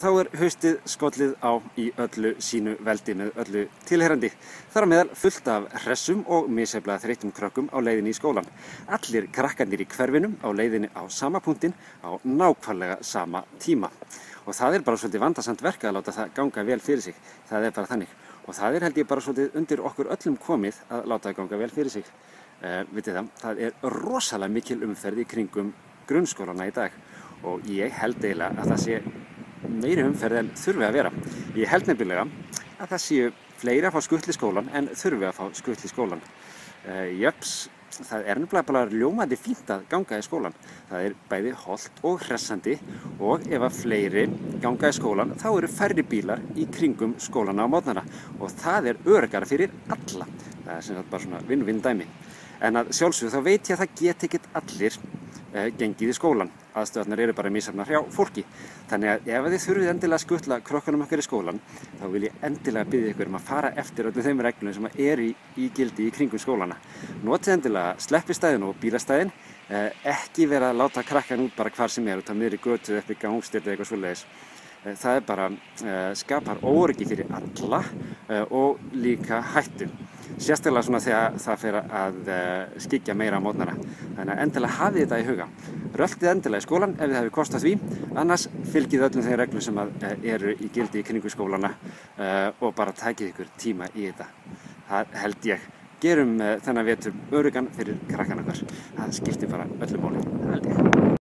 Þá haustið skollið á í öllu sínu veldi með öllu tilheyrandi. Þar á meðal fullt af hressum og misjafnlega þreyttum krökkum á leiðinni í skólan. Allir krakkarnir í hverfinum á leiðinni á sama punktinn á nákvæmlega sama tíma. Og það bara svolítið vandasamt verk að láta það ganga vel fyrir sig. Það bara þannig. Og það held ég bara svolítið undir okkur öllum komið að láta það ganga vel fyrir sig. Vitið það rosalega mikil umferð í kringum grunnskólana í dag. Og ég held eiginlega að það sé meiri umferð en þurfi að vera. Ég held nefnilega að það séu fleiri að fá skutl í skólan en þurfi að fá skutl í skólan. Það nefnilega bara ljómandi fínt að ganga í skólan. Það bæði hollt og hressandi og ef að fleiri ganga í skólan þá eru færri bílar í kringum skólana á morgnana og það öruggara fyrir alla. Það sem sagt bara svona vinn-vinn dæmi. En að sjálfsögðu þá veit ég að það geta ekkert allir gengið í skólan. Aðstöðarnar bara misjafnar hjá fólki. Þannig að ef þið þurfið endilega að skutla krökkunum okkar í skólan, þá vil ég endilega biðja ykkur að fara eftir öllum þeim reglum sem í gildi í kringum skólana. Notið endilega sleppistæðin og bílastæðin, ekki vera að láta krakkan út bara hvar sem út á miðri götu uppi gangstétt eða eitthvað svoleiðis. Það bara skapar óöryggi fyrir alla og líka hættu. Sérstaklega svona þegar það fer að skyggja meira á morgnana. Þannig að endilega hafið þetta í huga. Röltið endilega í skólan ef þið hafið kost á því, annars fylgið öllum þeim reglum sem eru í gildi í kringum skólana og bara takið ykkur tíma í þetta. Það held ég. Gerum þennan vetur öruggan fyrir krakkan okkar. Það skiptir bara öllu máli, held ég.